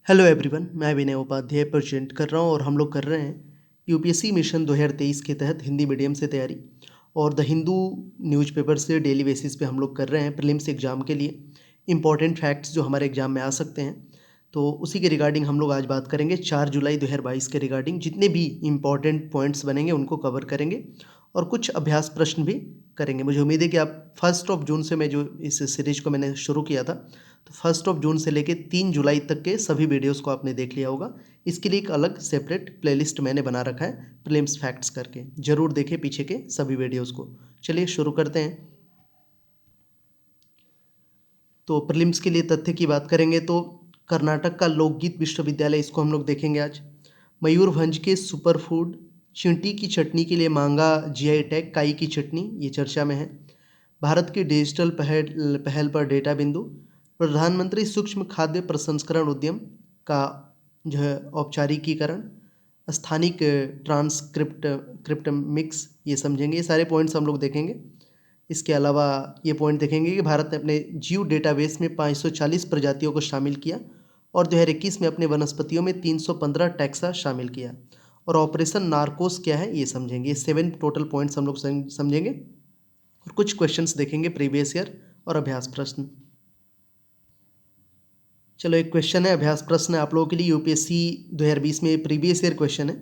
Hello everyone, मैं विनय Upadhyay present कर रहा हूँ और हम लोग कर रहे हैं यूपीएससी मिशन 2023 के तहत हिंदी मीडियम से तैयारी। और द हिंदू न्यूज़पेपर से डेली बेसिस पे हम लोग कर रहे हैं प्रीलिम्स एग्ज़ाम के लिए इंपॉर्टेंट फैक्ट्स जो हमारे एग्ज़ाम में आ सकते हैं। तो उसी के रिगार्डिंग हम लोग आज बात करेंगे 4 जुलाई 2022 के रिगार्डिंग। जितने भी इंपॉर्टेंट पॉइंट्स बनेंगे उनको कवर करेंगे और कुछ अभ्यास प्रश्न भी करेंगे। मुझे उम्मीद है कि आप 1 जून से मैं जो इस सीरीज को मैंने शुरू किया था, तो 1 जून से लेके 3 जुलाई तक के सभी वीडियोस को आपने देख लिया होगा। इसके लिए एक अलग सेपरेट प्लेलिस्ट मैंने बना रखा है प्रीलिम्स फैक्ट्स करके। ज़रूर देखें पीछे के सभी वीडियोस को। चलिए शुरू करते हैं। तो प्रीलिम्स के लिए तथ्य की बात करेंगे तो कर्नाटक का लोकगीत विश्वविद्यालय, इसको हम लोग देखेंगे आज। मयूरभंज के सुपर फूड चींटी की चटनी के लिए मांगा जीआई टैग काई की चटनी, ये चर्चा में है। भारत की डिजिटल पहल पहल पर डेटा बिंदु। प्रधानमंत्री सूक्ष्म खाद्य प्रसंस्करण उद्यम का जो है औपचारिकीकरण। स्थानिक क्रिप्ट मिक्स, ये समझेंगे। ये सारे पॉइंट्स हम लोग देखेंगे। इसके अलावा ये पॉइंट देखेंगे कि भारत ने अपने जीव डेटाबेस में 540 प्रजातियों को शामिल किया और 2021 में अपने वनस्पतियों में 315 टैक्सा शामिल किया। और ऑपरेशन नार्कोस क्या है ये समझेंगे। ये 7 टोटल पॉइंट्स हम लोग समझेंगे और कुछ क्वेश्चंस देखेंगे प्रीवियस ईयर और अभ्यास प्रश्न। चलो, एक क्वेश्चन है, अभ्यास प्रश्न है आप लोगों के लिए। यूपीएससी 2020 में प्रीवियस ईयर क्वेश्चन है,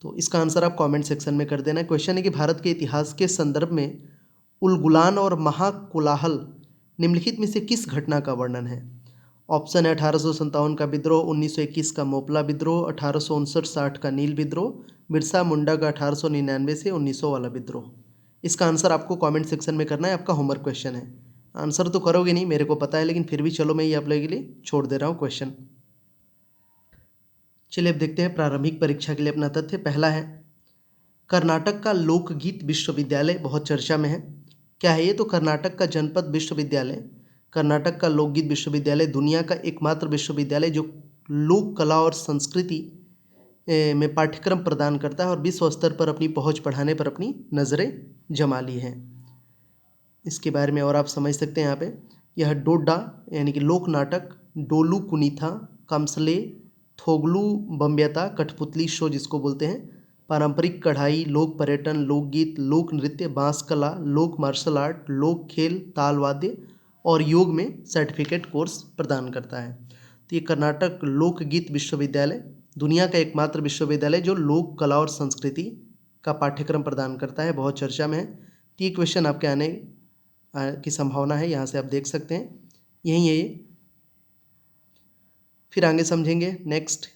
तो इसका आंसर आप कमेंट सेक्शन में कर देना। क्वेश्चन है कि भारत के इतिहास के संदर्भ में उलगुलान और महाकोलाहल निम्नलिखित में से किस घटना का वर्णन है। ऑप्शन है 1857 का विद्रोह, 1921 का मोपला विद्रोह, 1859-60 का नील विद्रोह, बिरसा मुंडा का 1899 से 1900 वाला विद्रोह। इसका आंसर आपको कमेंट सेक्शन में करना है। आपका होमवर्क क्वेश्चन है। आंसर तो करोगे नहीं, मेरे को पता है, लेकिन फिर भी चलो मैं ये आप लोगों के लिए छोड़ दे रहा हूँ क्वेश्चन। चलिए अब देखते हैं प्रारंभिक परीक्षा के लिए अपना तथ्य। पहला है कर्नाटक का लोकगीत विश्वविद्यालय, बहुत चर्चा में है। क्या है ये? तो कर्नाटक का जनपद विश्वविद्यालय, कर्नाटक का लोकगीत विश्वविद्यालय दुनिया का एकमात्र विश्वविद्यालय जो लोक कला और संस्कृति में पाठ्यक्रम प्रदान करता है और विश्व स्तर पर अपनी पहुंच बढ़ाने पर अपनी नज़रें जमा ली हैं। इसके बारे में और आप समझ सकते हैं यहाँ पे। यह डोडा यानी कि लोक नाटक, डोलू कुनीथा, कमसले, थोगलू बम्ब्यता, कठपुतली शो जिसको बोलते हैं, पारंपरिक कढ़ाई, लोक पर्यटन, लोकगीत, लोक नृत्य, बांस कला, लोक मार्शल आर्ट, लोक खेल, ताल वाद्य और योग में सर्टिफिकेट कोर्स प्रदान करता है। तो ये कर्नाटक लोकगीत विश्वविद्यालय दुनिया का एकमात्र विश्वविद्यालय जो लोक कला और संस्कृति का पाठ्यक्रम प्रदान करता है, बहुत चर्चा में है। तो ये क्वेश्चन आपके आने की संभावना है, यहाँ से आप देख सकते हैं, यही है ये। फिर आगे समझेंगे। नेक्स्ट,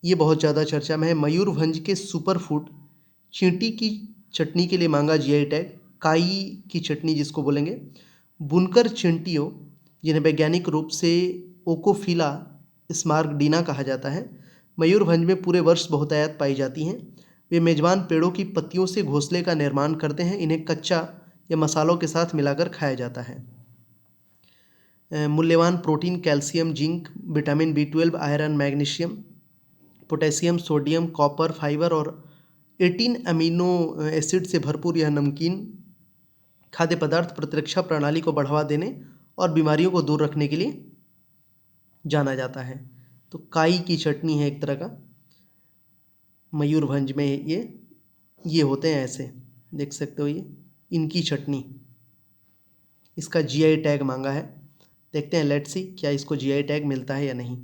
ये बहुत ज़्यादा चर्चा में है। मयूरभंज के सुपर फूड चींटी की चटनी के लिए मांगा जीआई टैग काई की चटनी जिसको बोलेंगे। बुनकर चींटियों, जिन्हें वैज्ञानिक रूप से ओकोफिला स्मार्गडीना कहा जाता है, मयूरभंज में पूरे वर्ष बहुतायत पाई जाती हैं। वे मेजबान पेड़ों की पत्तियों से घोंसले का निर्माण करते हैं। इन्हें कच्चा या मसालों के साथ मिलाकर खाया जाता है। मूल्यवान protein calcium, zinc, vitamin B12, iron, magnesium, potassium, sodium, copper, fibre और 18 अमीनो एसिड से भरपूर यह नमकीन खाद्य पदार्थ प्रतिरक्षा प्रणाली को बढ़ावा देने और बीमारियों को दूर रखने के लिए जाना जाता है। तो काई की चटनी है एक तरह का। मयूरभंज में ये होते हैं, ऐसे देख सकते हो, ये इनकी चटनी, इसका जीआई टैग मांगा है। देखते हैं, लेट्स सी क्या इसको जीआई टैग मिलता है या नहीं।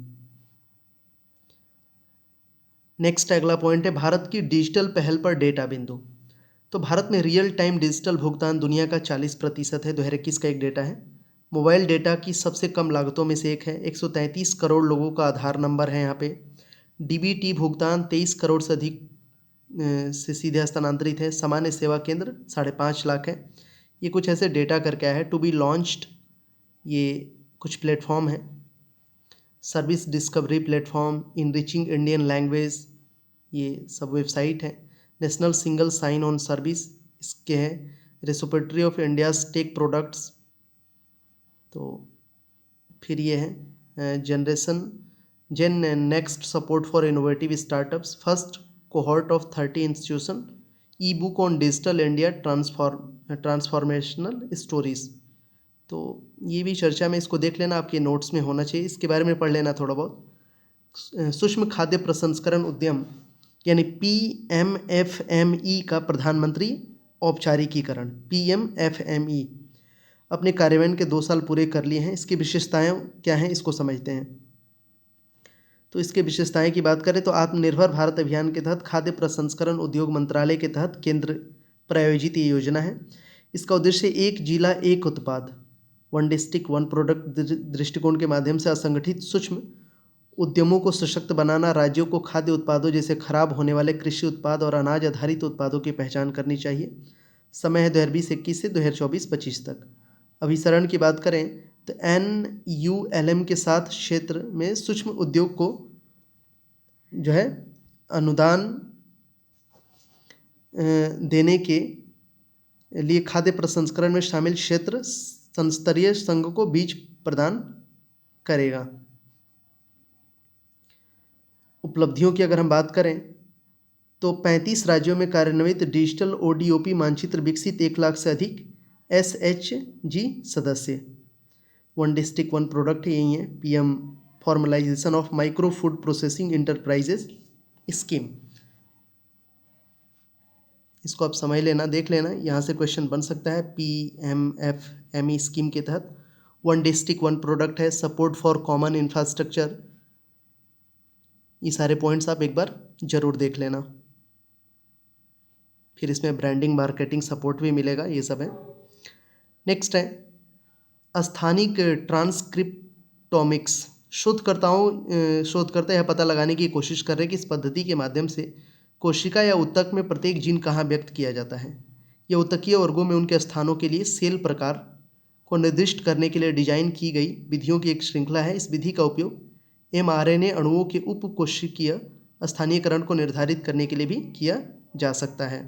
नेक्स्ट अगला पॉइंट है भारत की डिजिटल पहल पर डेटा बिंदु। तो भारत में रियल टाइम डिजिटल भुगतान दुनिया का 40% है। 2021 का एक डेटा है। मोबाइल डेटा की सबसे कम लागतों में से एक है। 133 करोड़ लोगों का आधार नंबर है यहाँ पे। डीबीटी भुगतान 23 करोड़ से अधिक से सीधे हस्तांतरित है। सामान्य सेवा केंद्र 5.5 लाख है। ये कुछ ऐसे डेटा करके आया है। टू बी लॉन्च्ड, ये कुछ प्लेटफॉर्म है। Service discovery platform, enriching Indian language, ये सब वेबसाइट है। National single sign on service इसके हैं। Repository of India's tech products, तो फिर ये है gen next support for innovative startups, first cohort of 30 institution, e book on digital India transformational stories. तो ये भी चर्चा में, इसको देख लेना, आपके नोट्स में होना चाहिए, इसके बारे में पढ़ लेना थोड़ा बहुत। सूक्ष्म खाद्य प्रसंस्करण उद्यम यानी PMFME का प्रधानमंत्री औपचारिकीकरण। PMFME अपने कार्यान्वयन के 2 साल पूरे कर लिए हैं। इसकी विशेषताएं क्या हैं, इसको समझते हैं। तो इसके विशेषताएं की बात करें तो आत्मनिर्भर भारत अभियान के तहत खाद्य प्रसंस्करण उद्योग मंत्रालय के तहत केंद्र प्रायोजित ये योजना है। इसका उद्देश्य एक जिला एक उत्पाद, वन डिस्ट्रिक्ट वन प्रोडक्ट दृष्टिकोण के माध्यम से असंगठित सूक्ष्म उद्यमों को सशक्त बनाना। राज्यों को खाद्य उत्पादों जैसे खराब होने वाले कृषि उत्पाद और अनाज आधारित उत्पादों की पहचान करनी चाहिए। समय है 2020-21 से 2024-25 तक। अभिसरण की बात करें तो NULM के साथ क्षेत्र में सूक्ष्म उद्योग को जो है अनुदान देने के लिए खाद्य प्रसंस्करण में शामिल क्षेत्र संस्तरीय संघ को बीज प्रदान करेगा। उपलब्धियों की अगर हम बात करें तो 35 राज्यों में कार्यान्वित डिजिटल ODOP मानचित्र विकसित, 1 लाख से अधिक SHG सदस्य। वन डिस्ट्रिक्ट वन प्रोडक्ट यही है। PM formalisation of micro food processing enterprises scheme, इसको आप समझ लेना, देख लेना, यहाँ से क्वेश्चन बन सकता है। PMFME स्कीम के तहत वन डिस्ट्रिक्ट वन प्रोडक्ट है। सपोर्ट फॉर कॉमन इंफ्रास्ट्रक्चर, ये सारे पॉइंट्स आप एक बार जरूर देख लेना। फिर इसमें ब्रांडिंग मार्केटिंग सपोर्ट भी मिलेगा, ये सब है। नेक्स्ट है स्थानिक ट्रांसक्रिप्टोमिक्स। शोधकर्ता यह पता लगाने की कोशिश कर रहे हैं कि इस पद्धति के माध्यम से कोशिका या ऊतक में प्रत्येक जीन कहाँ व्यक्त किया जाता है। यह ऊतकीय वर्गों में उनके स्थानों के लिए सेल प्रकार को निर्दिष्ट करने के लिए डिजाइन की गई विधियों की एक श्रृंखला है। इस विधि का उपयोग mRNA अणुओं के उपकोशिकीय स्थानीयकरण को निर्धारित करने के लिए भी किया जा सकता है।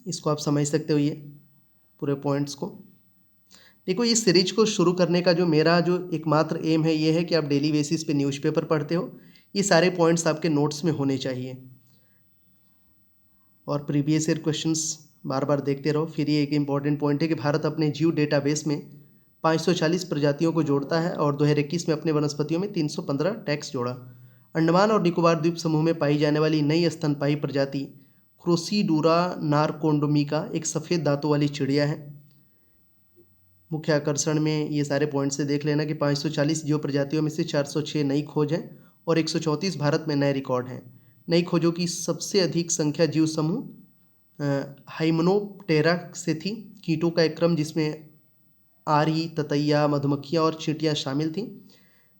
इसको आप समझ सकते हो, ये पूरे पॉइंट्स को। देखो, इस सीरीज को शुरू करने का मेरा जो एकमात्र एम है ये है कि आप डेली बेसिस पे न्यूज़पेपर पढ़ते हो। ये सारे पॉइंट्स आपके नोट्स में होने चाहिए और प्रीवियस ईयर क्वेश्चंस बार बार देखते रहो। फिर ये एक इम्पॉर्टेंट पॉइंट है कि भारत अपने जीव डेटाबेस में 540 प्रजातियों को जोड़ता है और 2021 में अपने वनस्पतियों में 315 टैग्स जोड़ा। अंडमान और निकोबार द्वीप समूह में पाई जाने वाली नई स्तनपायी प्रजाति क्रोसीडूरा नारकोंडोमिका एक सफ़ेद दांतों वाली चिड़िया है। मुख्य आकर्षण में ये सारे पॉइंट से देख लेना कि 540 जीव प्रजातियों में से 406 नई खोज हैं और 134 भारत में नए रिकॉर्ड हैं। नई खोजों की सबसे अधिक संख्या जीव समूह हाइमेनोप्टेरा से थी। कीटों का एक क्रम जिसमें आरी, ततैया, मधुमक्खियाँ और चींटियाँ शामिल थीं,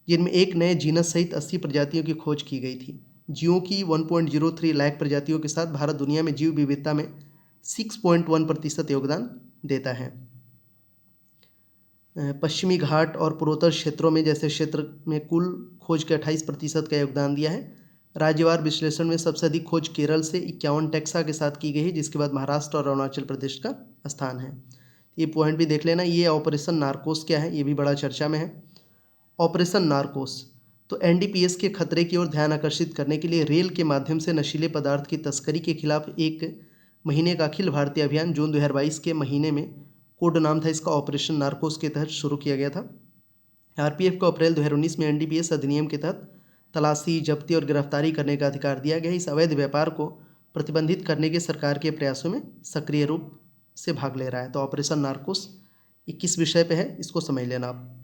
जिनमें एक नए जीनस सहित 80 प्रजातियों की खोज की गई थी। जीवों की 1.03 लाख प्रजातियों के साथ भारत दुनिया में जीव विविधता में 6.1% योगदान देता है। पश्चिमी घाट और पूर्वोत्तर क्षेत्रों में जैसे क्षेत्र में कुल खोज के 28% का योगदान दिया है। राज्यवार विश्लेषण में सबसे अधिक खोज केरल से 51 टैक्सा के साथ की गई है, जिसके बाद महाराष्ट्र और अरुणाचल प्रदेश का स्थान है। ये पॉइंट भी देख लेना। ये ऑपरेशन नार्कोस क्या है, ये भी बड़ा चर्चा में है। ऑपरेशन नार्कोस तो NDPS के खतरे की ओर ध्यान आकर्षित करने के लिए रेल के माध्यम से नशीले पदार्थ की तस्करी के खिलाफ 1 महीने का अखिल भारतीय अभियान जून 2022 के महीने में, कोड नाम था इसका ऑपरेशन नार्कोस, के तहत शुरू किया गया था। RPF को अप्रैल 2019 में NDPS अधिनियम के तहत तलाशी, जब्ती और गिरफ्तारी करने का अधिकार दिया गया। इस अवैध व्यापार को प्रतिबंधित करने के सरकार के प्रयासों में सक्रिय रूप से भाग ले रहा है। तो ऑपरेशन नार्कोस 21 विषय पे है, इसको समझ लेना आप।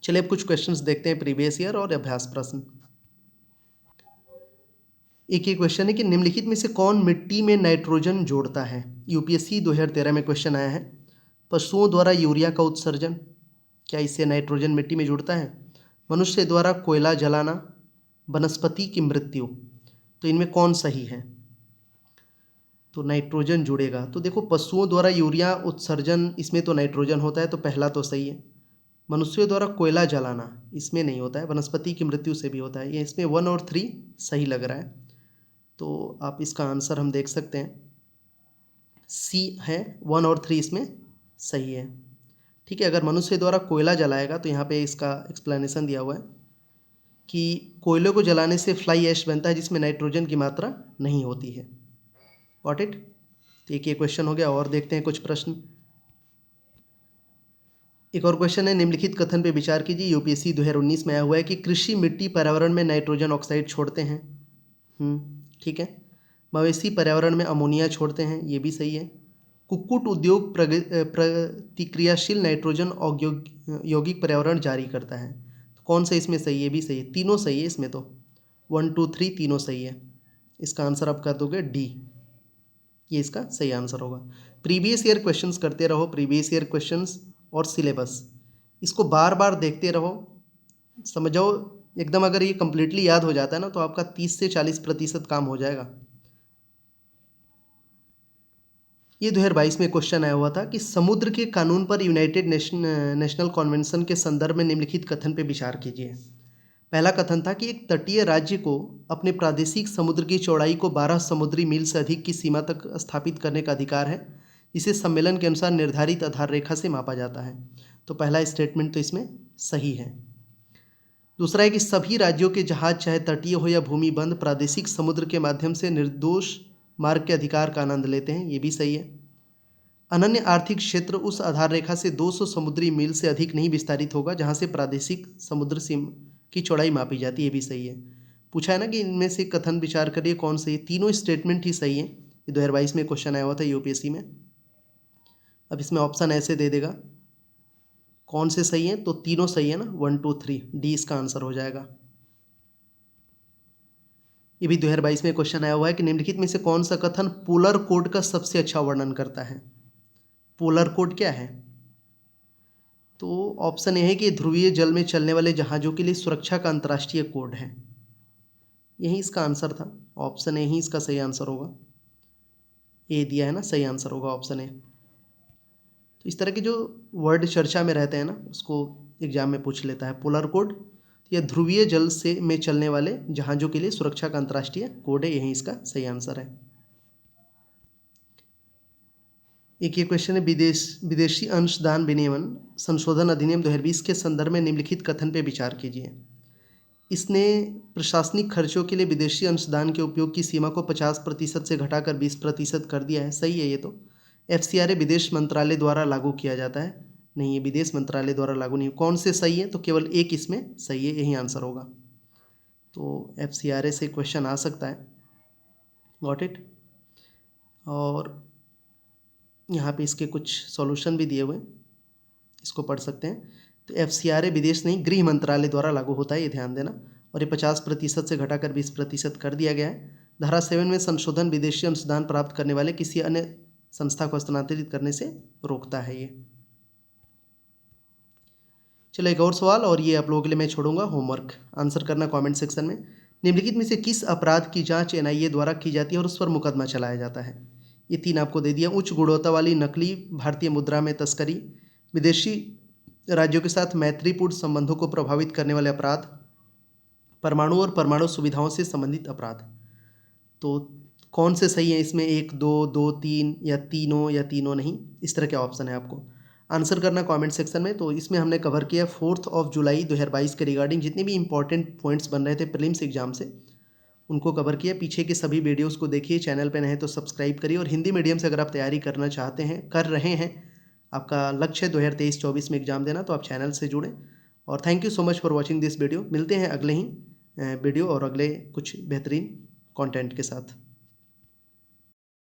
चलिए अब कुछ क्वेश्चंस देखते हैं प्रीवियस ईयर और अभ्यास प्रश्न। एक ही क्वेश्चन है कि निम्नलिखित में से कौन मिट्टी में नाइट्रोजन जोड़ता है। UPSC 2013 में क्वेश्चन आया है। पशुओं द्वारा यूरिया का उत्सर्जन, क्या इससे नाइट्रोजन मिट्टी में जुड़ता है। मनुष्य द्वारा कोयला जलाना, वनस्पति की मृत्यु, तो इनमें कौन सही है। तो नाइट्रोजन जुड़ेगा। तो देखो, पशुओं द्वारा यूरिया उत्सर्जन, इसमें तो नाइट्रोजन होता है, तो पहला तो सही है। मनुष्यों द्वारा कोयला जलाना, इसमें नहीं होता है। वनस्पति की मृत्यु से भी होता है। ये इसमें 1 और 3 सही लग रहा है। तो आप इसका आंसर हम देख सकते हैं, C है, 1 और 3 इसमें सही है। ठीक है, अगर मनुष्य द्वारा कोयला जलाएगा तो यहाँ पे इसका एक्सप्लेनेशन दिया हुआ है कि कोयले को जलाने से फ्लाई ऐश बनता है, जिसमें नाइट्रोजन की मात्रा नहीं होती है। Got it. तो एक ये क्वेश्चन हो गया। और देखते हैं कुछ प्रश्न। एक और क्वेश्चन है, निम्नलिखित कथन पे विचार कीजिए। यूपीएससी 2019 में आया हुआ है कि कृषि मिट्टी पर्यावरण में नाइट्रोजन ऑक्साइड छोड़ते हैं। ठीक है। मवेशी पर्यावरण में अमोनिया छोड़ते हैं, ये भी सही है। कुक्कुट उद्योग प्रतिक्रियाशील नाइट्रोजन यौगिक पर्यावरण जारी करता है। तो कौन सा इसमें सही है? भी सही है, तीनों सही है इसमें तो। 1 2 3 तीनों सही है। इसका आंसर आप कर दोगे डी, ये इसका सही आंसर होगा। प्रीवियस ईयर क्वेश्चंस करते रहो, प्रीवियस ईयर क्वेश्चंस और सिलेबस, इसको बार बार देखते रहो, समझ जाओ एकदम। अगर ये कंप्लीटली याद हो जाता है ना तो आपका 30 से 40% काम हो जाएगा। ये 2022 में क्वेश्चन आया हुआ था कि समुद्र के कानून पर यूनाइटेड नेशनल कॉन्वेंशन के संदर्भ में निम्नलिखित कथन पर विचार कीजिए। पहला कथन था कि एक तटीय राज्य को अपने प्रादेशिक समुद्र की चौड़ाई को 12 समुद्री मील से अधिक की सीमा तक स्थापित करने का अधिकार है, जिसे सम्मेलन के अनुसार निर्धारित आधार रेखा से मापा जाता है। तो पहला स्टेटमेंट तो इसमें सही है। दूसरा है कि सभी राज्यों के जहाज, चाहे तटीय हो या भूमिबंध, प्रादेशिक समुद्र के माध्यम से निर्दोष मार्ग के अधिकार का आनंद लेते हैं, ये भी सही है। अनन्य आर्थिक क्षेत्र उस आधार रेखा से 200 समुद्री मील से अधिक नहीं विस्तारित होगा जहां से प्रादेशिक समुद्र सीमा की चौड़ाई मापी जाती है, ये भी सही है। पूछा है ना कि इनमें से कथन विचार करिए कौन सही है। तीनों स्टेटमेंट ही सही है। ये 2022 में क्वेश्चन आया हुआ था यूपीएससी में। अब इसमें ऑप्शन ऐसे दे देगा कौन से सही है, तो तीनों सही है ना, 1 2 3, डी इसका आंसर हो जाएगा। ये भी 2022 में क्वेश्चन आया हुआ है कि निम्नलिखित में से कौन सा कथन पोलर कोड का सबसे अच्छा वर्णन करता है। पोलर कोड क्या है? तो ऑप्शन ए है कि ध्रुवीय जल में चलने वाले जहाज़ों के लिए सुरक्षा का अंतर्राष्ट्रीय कोड है। यही इसका आंसर था, ऑप्शन ए ही इसका सही आंसर होगा। ए दिया है ना, सही आंसर होगा ऑप्शन ए। तो इस तरह के जो वर्ड चर्चा में रहते हैं ना, उसको एग्जाम में पूछ लेता है। पोलर कोड या ध्रुवीय जल से में चलने वाले जहाज़ों के लिए सुरक्षा का अंतर्राष्ट्रीय कोड है, यही इसका सही आंसर है। एक ये क्वेश्चन है, विदेशी अंशदान विनियमन संशोधन अधिनियम 2020 के संदर्भ में निम्नलिखित कथन पर विचार कीजिए। इसने प्रशासनिक खर्चों के लिए विदेशी अंशदान के उपयोग की सीमा को 50% से घटाकर 20% कर दिया है। सही है ये तो। FCRA विदेश मंत्रालय द्वारा लागू किया जाता है, नहीं ये विदेश मंत्रालय द्वारा लागू नहीं। कौन से सही है? तो केवल एक इसमें सही है, यही आंसर होगा। तो FCRA से क्वेश्चन आ सकता है। Got it. और यहाँ पे इसके कुछ सॉल्यूशन भी दिए हुए हैं, इसको पढ़ सकते हैं। तो FCRA विदेश नहीं, गृह मंत्रालय द्वारा लागू होता है, ये ध्यान देना। और ये 50% से घटाकर 20% कर दिया गया है। धारा 7 में संशोधन विदेशी अंशदान प्राप्त करने वाले किसी अन्य संस्था को स्थानांतरित करने से रोकता है ये। चलो एक और सवाल, और ये आप लोगों के लिए मैं छोड़ूंगा होमवर्क, आंसर करना कमेंट सेक्शन में। निम्नलिखित में से किस अपराध की जांच NIA द्वारा की जाती है और उस पर मुकदमा चलाया जाता है? ये 3 आपको दे दिया। उच्च गुणवत्ता वाली नकली भारतीय मुद्रा में तस्करी, विदेशी राज्यों के साथ मैत्रीपूर्ण संबंधों को प्रभावित करने वाले अपराध, परमाणु और परमाणु सुविधाओं से संबंधित अपराध। तो कौन से सही है इसमें? 1 2 2 3 या तीनों नहीं, इस तरह के ऑप्शन है आपको आंसर करना कमेंट सेक्शन में। तो इसमें हमने कवर किया 4 जुलाई 2022 के रिगार्डिंग जितने भी इंपॉर्टेंट पॉइंट्स बन रहे थे प्रीलिम्स एग्जाम से, उनको कवर किया। पीछे के सभी वीडियोस को देखिए, चैनल पे नए तो सब्सक्राइब करिए। और हिंदी मीडियम से अगर आप तैयारी करना चाहते हैं, कर रहे हैं, आपका लक्ष्य है 2023-24 में एग्जाम देना, तो आप चैनल से जुड़ें। और thank you so much for watching this video. मिलते हैं अगले ही वीडियो और अगले कुछ बेहतरीन कंटेंट के साथ।